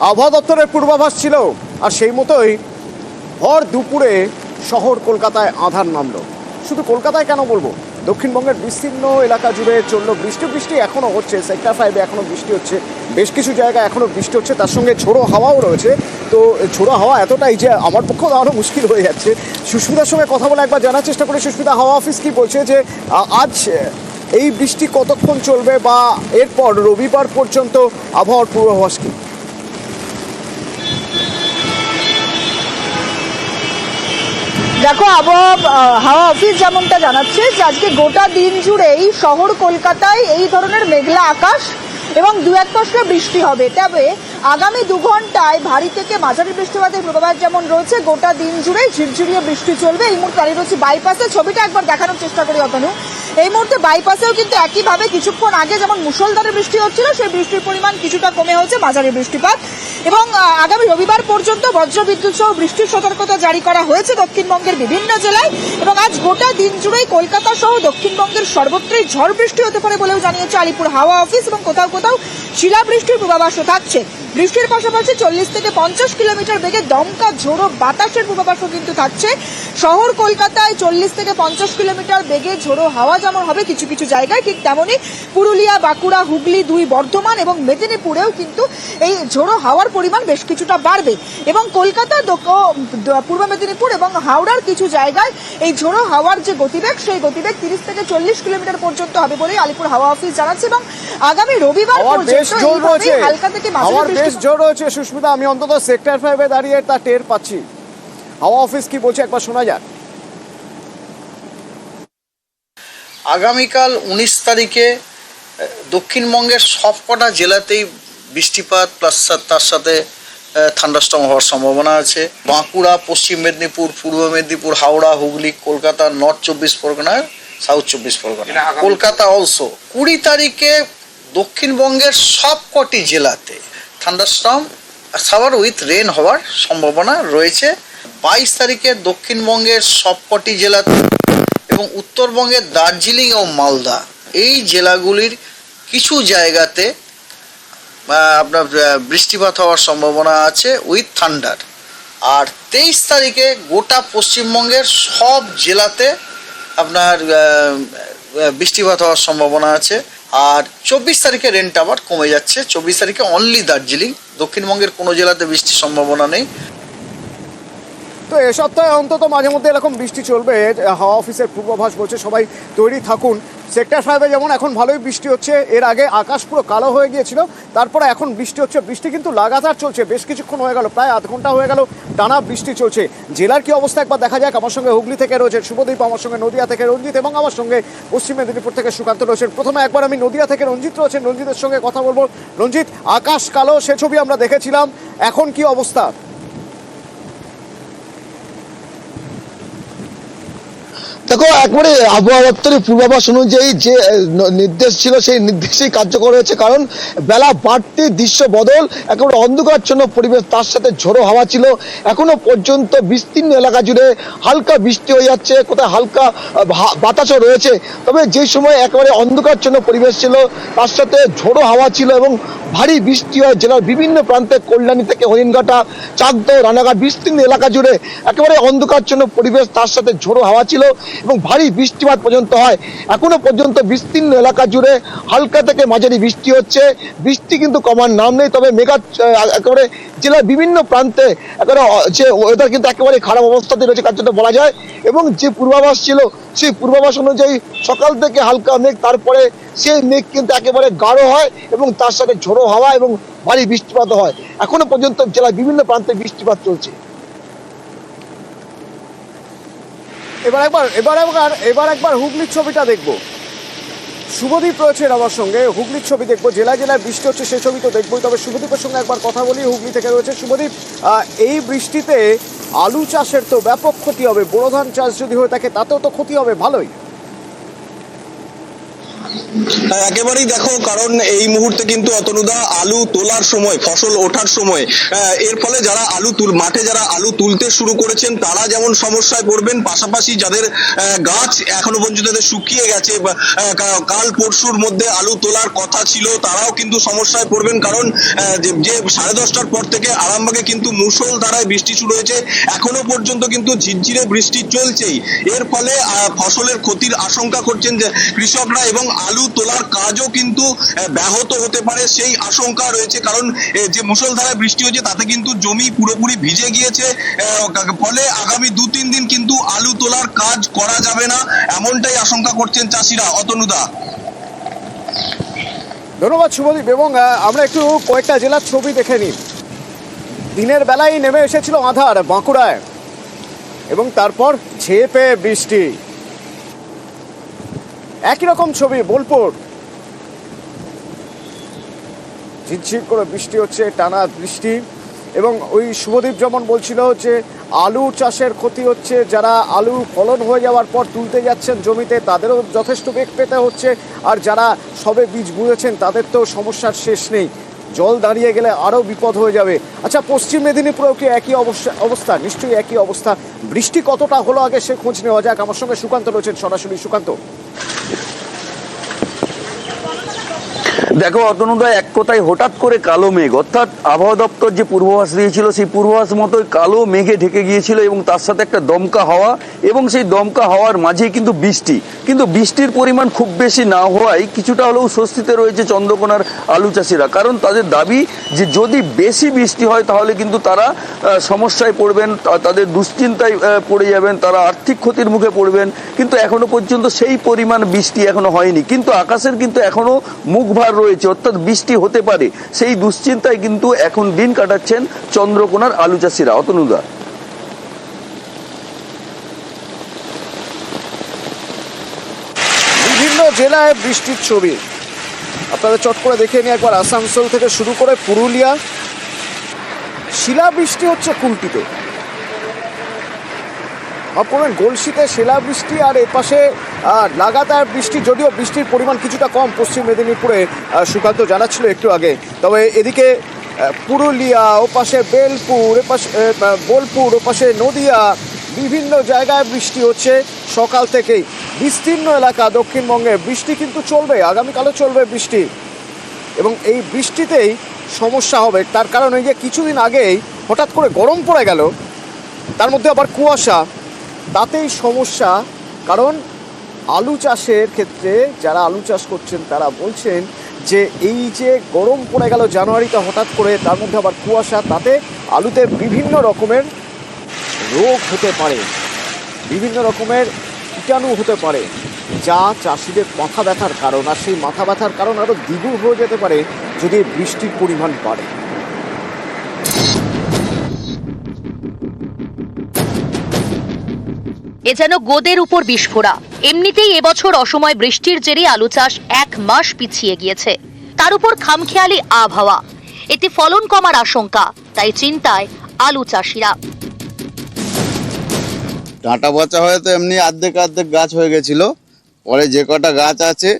আবহাওয়া দপ্তরের পূর্বাভাস ছিল, আর সেই মতোই ভর দুপুরে শহর কলকাতায় আঁধার নামলো। শুধু কলকাতায় কেন বলবো, দক্ষিণবঙ্গের বিস্তীর্ণ এলাকা জুড়ে চললো বৃষ্টি এখনও হচ্ছে। সেক্টর 5-এ এখনও বৃষ্টি হচ্ছে, বেশ কিছু জায়গায় এখনও বৃষ্টি হচ্ছে, তার সঙ্গে ঝোড়ো হাওয়াও রয়েছে। তো ঝোড়ো হাওয়া এতটাই যে আমার পক্ষেও দাঁড়ানো মুশকিল হয়ে যাচ্ছে। সুস্মিতার সঙ্গে কথা বলে একবার জানার চেষ্টা করি। সুস্মিতা, হাওয়া অফিস কি বলছে যে আজ এই বৃষ্টি কতক্ষণ চলবে, বা এরপর রবিবার পর্যন্ত আবহাওয়ার পূর্বাভাস কি? দেখো, হাওয়া অফিস যেমনটা জানাচ্ছে যে আজকে গোটা দিন জুড়েই শহর কলকাতায় এই ধরনের মেঘলা আকাশ এবং দু এক পশলা বৃষ্টি হবে। তবে আগামী 2 ঘন্টায় ভারী থেকে মাঝারি বৃষ্টিপাতের পূর্বাভাস যেমন রয়েছে, গোটা দিন জুড়ে ঝিরঝিরিয়ে বৃষ্টি চলবে। এই মুহূর্তে দাঁড়িয়ে রয়েছে বাইপাসে, ছবিটা একবার দেখানোর চেষ্টা করি অতনু। এই মুহূর্তে বাইপাসেও কিন্তু একইভাবে কিছুক্ষণ আগে যেমন মুষলধারে বৃষ্টি হচ্ছিল, সেই বৃষ্টির পরিমাণ কিছুটা কমে হচ্ছে, মাঝারি বৃষ্টিপাত। এবং আগামী রবিবার পর্যন্ত বজ্রবিদ্যুৎ সহ বৃষ্টির সতর্কতা জারি করা হয়েছে দক্ষিণবঙ্গের বিভিন্ন জেলায়। এবং আজ গোটা দিন জুড়েই কলকাতা সহ দক্ষিণবঙ্গের সর্বত্রই ঝড় বৃষ্টি হতে পারে বলেও জানিয়েছে আলিপুর হাওয়া অফিস, এবং কোথাও কোথাও শিলাবৃষ্টির পূর্বাভাসও থাকছে। বৃষ্টির পাশাপাশি 40 থেকে 50 কিলোমিটার বেগে দমকা ঝোড়ো বাতাসের পূর্বাভাসও কিন্তু থাকছে। শহর কলকাতায় 40 থেকে 50 কিলোমিটার বেগে ঝোড়ো হাওয়া যেমন হবে কিছু কিছু জায়গায়, ঠিক তেমনই পুরুলিয়া, বাঁকুড়া, হুগলি, 2 বর্ধমান এবং মেদিনীপুরেও কিন্তু এই ঝোড়ো হাওয়ার পরিমাণ বেশ কিছুটা বাড়বে। এবং কলকাতা, পূর্ব মেদিনীপুর এবং হাওড়ার কিছু জায়গায় এই ঝোড়ো হাওয়ার যে গতিবেগ, সেই গতিবেগ 30 থেকে 40 কিলোমিটার পর্যন্ত হবে বলে আলিপুর হাওয়া অফিস জানাচ্ছে। এবং আগামী রবিবার পর্যন্ত হালকা থেকে মাঝারি বেশ জোর রয়েছে। সুস্মিতা, আমি অন্তত সেক্টর 5-এ দাঁড়িয়ে তা টের পাচ্ছি। হাওয়া অফিস কি বলছে একবার শোনা যাক। আগামীকাল 19 তারিখে দক্ষিণবঙ্গের সবকটা জেলাতেই বৃষ্টিপাত প্লাস তার সাথে থান্ডারস্টর্ম হওয়ার সম্ভাবনা আছে। বাঁকুড়া, পশ্চিম মেদিনীপুর, পূর্ব Medinipur, Howrah, Hooghly, Kolkata, north 24 Pargana, south 24 Pargana, Kolkata also. 20 তারিখে দক্ষিণবঙ্গের সবকটি জেলাতে থান্ডারস্টর্ম শাওয়ার উইথ রেন হওয়ার সম্ভাবনা রয়েছে। 22 তারিখে দক্ষিণবঙ্গের সবকটি জেলাতে এবং উত্তরবঙ্গের দার্জিলিং ও মালদা এই জেলাগুলির কিছু জায়গাতে আপনার বৃষ্টিপাত হওয়ার সম্ভাবনা আছে উইথ থান্ডার। আর 23 তারিখে গোটা পশ্চিমবঙ্গের সব জেলাতে আপনার বৃষ্টিপাত হওয়ার সম্ভাবনা আছে। আর 24 তারিখে রেনটা আবার কমে যাচ্ছে। 24 তারিখে অনলি দার্জিলিং, দক্ষিণবঙ্গের কোনো জেলাতে বৃষ্টির সম্ভাবনা নেই। তো এ সপ্তাহে অন্তত মাঝে মধ্যে এরকম বৃষ্টি চলবে, হাওয়া অফিসের পূর্বাভাস বলছে। সবাই তৈরি থাকুন। সেক্টর 5-এ যেমন এখন ভালোই বৃষ্টি হচ্ছে, এর আগে আকাশ পুরো কালো হয়ে গিয়েছিল, তারপরে এখন বৃষ্টি হচ্ছে। বৃষ্টি কিন্তু লাগাতার চলছে, বেশ কিছুক্ষণ হয়ে গেল, প্রায় আধ ঘন্টা হয়ে গেল টানা বৃষ্টি চলছে। জেলার কি অবস্থা একবার দেখা যাক। আমার সঙ্গে হুগলি থেকে রয়েছে শুভদীপ, আমার সঙ্গে নদিয়া থেকে রঞ্জিত, এবং আমার সঙ্গে পশ্চিম মেদিনীপুর থেকে সুকান্ত রয়েছেন। প্রথমে একবার আমি নদিয়া থেকে রঞ্জিত রয়েছেন, রঞ্জিতের সঙ্গে কথা বলবো। রঞ্জিত, আকাশ কালো সে ছবি আমরা দেখেছিলাম, এখন কি অবস্থা? দেখো, একবারে আবহাওয়া দপ্তরের পূর্বাভাস অনুযায়ী যে নির্দেশ ছিল সেই নির্দেশেই কার্যকর হয়েছে। কারণ বেলা বাড়তি দৃশ্য বদল, একেবারে অন্ধকারচ্ছন্ন পরিবেশ, তার সাথে ঝোড়ো হাওয়া ছিল। এখনো পর্যন্ত বিস্তীর্ণ এলাকা জুড়ে হালকা বৃষ্টি হয়ে যাচ্ছে, কোথায় হালকা বাতাসও রয়েছে। তবে যে সময় একেবারে অন্ধকারচ্ছন্ন পরিবেশ ছিল, তার সাথে ঝোড়ো হাওয়া ছিল এবং ভারী বৃষ্টি হয় জেলার বিভিন্ন প্রান্তে, কল্যাণী থেকে হরিণঘাটা, চাকদহ, রানাঘাট, বিস্তীর্ণ এলাকা জুড়ে একেবারে অন্ধকারচ্ছন্ন পরিবেশ, তার সাথে ঝোড়ো হাওয়া ছিল এবং ভারী বৃষ্টিপাত পর্যন্ত হয়। এখনো পর্যন্ত বিস্তীর্ণ এলাকা জুড়ে হালকা থেকে মাঝারি বৃষ্টি হচ্ছে। বৃষ্টি কিন্তু কমার নাম নেই। তবে একেবারে জেলার বিভিন্ন প্রান্তে একেবারে যে ওয়েদার কিন্তু একেবারে খারাপ অবস্থাতে রয়েছে কার্যত বলা যায়। এবং যে পূর্বাভাস ছিল সেই পূর্বাভাস অনুযায়ী সকাল থেকে হালকা মেঘ, তারপরে সেই মেঘ কিন্তু একেবারে গাঢ় হয় এবং তার সাথে ঝোড়ো হাওয়া এবং ভারী বৃষ্টিপাত হয়। এখনো পর্যন্ত জেলার বিভিন্ন প্রান্তে বৃষ্টিপাত চলছে। এবার একবার হুগলির ছবিটা দেখবো। শুভদীপ রয়েছেন আমার সঙ্গে, হুগলির ছবি দেখবো। জেলায় জেলায় বৃষ্টি হচ্ছে সেই ছবি তো দেখবোই, তবে শুভদীপের সঙ্গে একবার কথা বলি। হুগলি থেকে রয়েছে শুভদীপ। এই বৃষ্টিতে আলু চাষের তো ব্যাপক ক্ষতি হবে, বোরো ধান চাষ যদি হয়ে থাকে তাতেও তো ক্ষতি হবে ভালোই। একেবারেই দেখো, কারণ এই মুহূর্তে কিন্তু অতনুদা আলু তোলার সময়, ফসল ওঠার সময়, এর ফলে যারা মাঠে যারা আলু তুলতে শুরু করেছেন তারা যেমন সমস্যায় পড়বেন, পাশাপাশি যাদের গাছ এখনো পর্যন্ত শুকিয়ে গেছে, কাল পরশুর মধ্যে আলু তোলার কথা ছিল, তারাও কিন্তু সমস্যায় পড়বেন। কারণ যে 10:30টার পর থেকে আরামবাগে কিন্তু মুষলধারায় বৃষ্টি শুরু হয়েছে, এখনো পর্যন্ত কিন্তু ঝিরঝিরে বৃষ্টি চলছেই। এর ফলে ফসলের ক্ষতির আশঙ্কা করছেন যে কৃষকরা, এবং আলু তোলার কাজও কিন্তু ব্যাহত হতে পারে সেই আশঙ্কা রয়েছে। কারণ যে মুষলধারায় বৃষ্টি হয়েছে তাতে কিন্তু জমি পুরোপুরি ভিজে গিয়েছে, ফলে আগামী 2-3 দিন কিন্তু আলু তোলার কাজ করা যাবে না, এমনটাই আশঙ্কা করছেন চাষিরা। অতনুদা, ধন্যবাদ শুভদীপ। এবং আমরা একটু কয়েকটা জেলার ছবি দেখে নিই। দিনের বেলায় নেমে এসেছিল আঁধার বাঁকুড়ায়, এবং তারপর ঝেঁপে বৃষ্টি। একই রকম ছবি বোলপুর, ঝিরঝির করে বৃষ্টি হচ্ছে, টানা বৃষ্টি। এবং ওই শুভদীপ যেমন বলছিল যে আলু চাষের ক্ষতি হচ্ছে, যারা আলু ফলন হয়ে যাওয়ার পর তুলতে যাচ্ছেন জমিতে তাদেরও যথেষ্ট বেগ পেতে হচ্ছে, আর যারা সবে বীজ বুনেছেন তাদের তো সমস্যার শেষ নেই, জল দাঁড়িয়ে গেলে আরও বিপদ হয়ে যাবে। আচ্ছা, পশ্চিম মেদিনীপুরেও কি একই অবস্থা? নিশ্চয়ই একই অবস্থা। বৃষ্টি কতটা হলো আগে সে খোঁজ নেওয়া যাক। আমার সঙ্গে সুকান্ত রয়েছেন সরাসরি। সুকান্ত, দেখো অতনুদা, এক কথায় হঠাৎ করে কালো মেঘ, অর্থাৎ আবহাওয়া দপ্তর যে পূর্বাভাস দিয়েছিল সেই পূর্বাভাস মতোই কালো মেঘে ঢেকে গিয়েছিল, এবং তার সাথে একটা দমকা হাওয়া, এবং সেই দমকা হাওয়ার মাঝেই কিন্তু বৃষ্টি। কিন্তু বৃষ্টির পরিমাণ খুব বেশি না হওয়ায় কিছুটা হলেও স্বস্তিতে রয়েছে চন্দ্রকোনার আলু চাষিরা। কারণ তাদের দাবি যে যদি বেশি বৃষ্টি হয় তাহলে কিন্তু তারা সমস্যায় পড়বেন, তাদের দুশ্চিন্তায় পড়ে যাবেন, তারা আর্থিক ক্ষতির মুখে পড়বেন। কিন্তু এখনো পর্যন্ত সেই পরিমাণ বৃষ্টি এখনো হয়নি, কিন্তু আকাশের কিন্তু এখনো মুখ ভার রয়েছে, অর্থাৎ বৃষ্টি হতে পারে, সেই দুশ্চিন্তায় কিন্তু এখন দিন কাটাচ্ছেন চন্দ্রকোনার আলু চাষিরা। অতনুদা, বিভিন্ন জেলায় বৃষ্টির ছবি আপনাদের চট করে দেখে নিয়ে একবার। আসানসোল থেকে শুরু করে পুরুলিয়া, শিলাবৃষ্টি হচ্ছে কুলটিতে, আপনার গলসিতে শিলাবৃষ্টি, আর এপাশে লাগাতার বৃষ্টি। যদিও বৃষ্টির পরিমাণ কিছুটা কম পশ্চিম মেদিনীপুরে, সুকান্ত জানাচ্ছিল একটু আগে। তবে এদিকে পুরুলিয়া, ওপাশে বেলপুর, এপাশে বোলপুর, ওপাশে নদিয়া, বিভিন্ন জায়গায় বৃষ্টি হচ্ছে সকাল থেকেই। বিস্তীর্ণ এলাকা দক্ষিণবঙ্গে বৃষ্টি কিন্তু চলবে, আগামীকালও চলবে বৃষ্টি। এবং এই বৃষ্টিতেই সমস্যা হবে, তার কারণ এই যে কিছুদিন আগেই হঠাৎ করে গরম পড়ে গেল, তার মধ্যে আবার কুয়াশা, তাতেই সমস্যা। কারণ আলু চাষের ক্ষেত্রে যারা আলু চাষ করছেন তারা বলছেন যে এই যে গরম পড়ে গেল জানুয়ারিতে হঠাৎ করে, তার মধ্যে আবার কুয়াশা, তাতে আলুতে বিভিন্ন রকমের রোগ হতে পারে, বিভিন্ন রকমের কীটাণু হতে পারে, যা চাষিদের মাথা ব্যথার কারণ। আর সেই মাথা ব্যথার কারণ আরও দ্বিগুণ হয়ে যেতে পারে যদি বৃষ্টির পরিমাণ বাড়ে। এ যেন গোদের উপর বিস্ফোরা। এমনিতেই এবছর অসময় বৃষ্টির জেরে আলু চাষ 1 মাস পিছিয়ে গিয়েছে, তার উপর খামখেয়ালি আবহাওয়া, এতে ফলন কমার আশঙ্কা। তাই চিন্তায় আলু চাষিরা। ডাঁটা পচা হয়ে তো এমনি অর্ধেক গাছ হয়ে গেছিল, পরে যে কটা গাছ আছে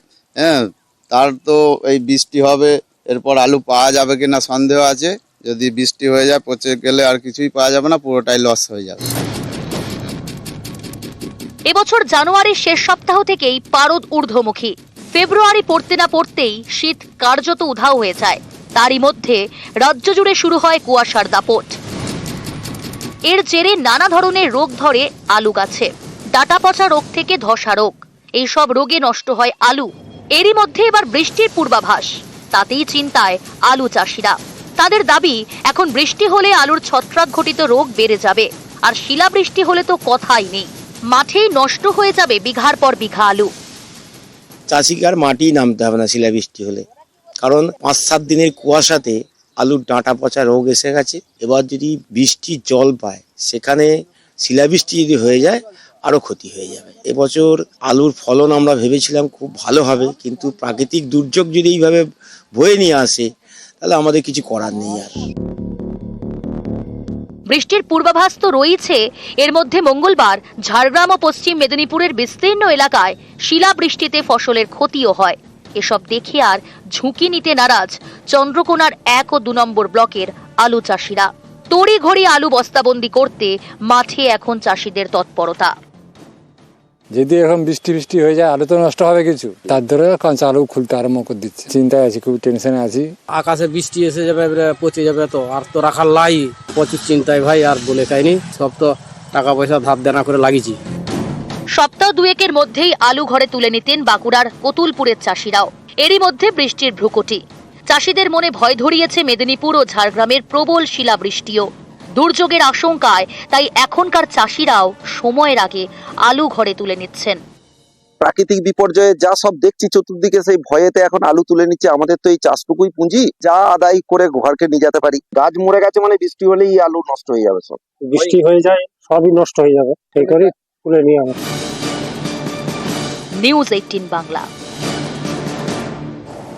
তার তো এই বৃষ্টি হবে, এরপর আলু পাওয়া যাবে কিনা সন্দেহ আছে। যদি বৃষ্টি হয়ে যায় পচে গেলে আর কিছুই পাওয়া যাবে না, পুরোটাই লস হয়ে যাবে। এবছর জানুয়ারির শেষ সপ্তাহ থেকেই পারদ ঊর্ধ্বমুখী। ফেব্রুয়ারি পড়তে না পড়তেই শীত কার্যত উধাও হয়ে যায়। তারই মধ্যে রাজ্য জুড়ে শুরু হয় কুয়াশার দাপট। এর জেরে নানা ধরনের রোগ ধরে আলু গাছে, ডাঁটা পচা রোগ থেকে ধসা রোগ, এইসব রোগে নষ্ট হয় আলু। এরই মধ্যে এবার বৃষ্টির পূর্বাভাস, তাতেই চিন্তায় আলু চাষিরা। তাদের দাবি এখন বৃষ্টি হলে আলুর ছত্রাক ঘটিত রোগ বেড়ে যাবে, আর শিলাবৃষ্টি হলে তো কথাই নেই, মাঠেই নষ্ট হয়ে যাবে বিঘার পর বিঘা আলু। চাষিকে আর মাটি নামতে হবে না শিলাবৃষ্টি হলে, কারণ 5-7 দিনের কুয়াশাতে আলুর ডাঁটা পচা রোগ এসে গেছে। এবার যদি বৃষ্টির জল পায়, সেখানে শিলাবৃষ্টি যদি হয়ে যায় আরো ক্ষতি হয়ে যাবে। এবছর আলুর ফলন আমরা ভেবেছিলাম খুব ভালো হবে, কিন্তু প্রাকৃতিক দুর্যোগ যদি এইভাবে বয়ে নিয়ে আসে তাহলে আমাদের কিছু করার নেই আর। বৃষ্টির পূর্বাভাস তো রয়েছে, এর মধ্যে মঙ্গলবার ঝাড়গ্রাম ও পশ্চিম মেদিনীপুরের বিস্তীর্ণ এলাকায় শিলাবৃষ্টিতে ফসলের ক্ষতিও হয়। এসব দেখে আর ঝুঁকি নিতে নারাজ চন্দ্রকোনার 1 ও 2 নম্বর ব্লকের আলু চাষিরা। তড়িঘড়ি আলু বস্তাবন্দি করতে মাঠে এখন চাষিদের তৎপরতা। যদি এরকম বৃষ্টি হয়ে যায় আলু তো নষ্ট হবে কিছু, তার ধরে কাঁচা আলু খুলতে আরম্ভ করে দিচ্ছে। চিন্তায় আছি, খুব টেনশনে আছি। আকাশে বৃষ্টি এসে যাবে, পচে যাবে, তো আর তো রাখার লাই, প্রচুর চিন্তায় ভাই, আর বলে খাইনি। সব তো টাকা পয়সা ধার দেনা করে লাগিয়েছি। সপ্তাহ দুয়েকের মধ্যেই আলু ঘরে তুলে নিতেন বাঁকুড়ার কতুলপুরের চাষিরাও। এরই মধ্যে বৃষ্টির ভ্রুকুটি। চাষিদের মনে ভয় ধরিয়েছে মেদিনীপুর ও ঝাড়গ্রামের প্রবল শিলাবৃষ্টিও। দুর্যোগের আশঙ্কায় তাই এখনকার চাষিরাও সময়ের আগে আলু ঘরে তুলে নিচ্ছেন। প্রাকৃতিক বিপর্যয়ে যা সব দেখছি চতুর্দিকে, সেই ভয়েতে এখন আলু তুলে নিচ্ছে। আমাদের তো এই চাষটুকুই পুঁজি, যা আদায় করে ঘরকে নিয়ে যেতে পারি। গাছ মরে গেছে মানে বৃষ্টি হলেই আলু নষ্ট হয়ে যাবে, সব বৃষ্টি হয়ে যায় সবই নষ্ট হয়ে যাবে, সেই করে তুলে নিয়ে আমরা। নিউজ 18 বাংলা।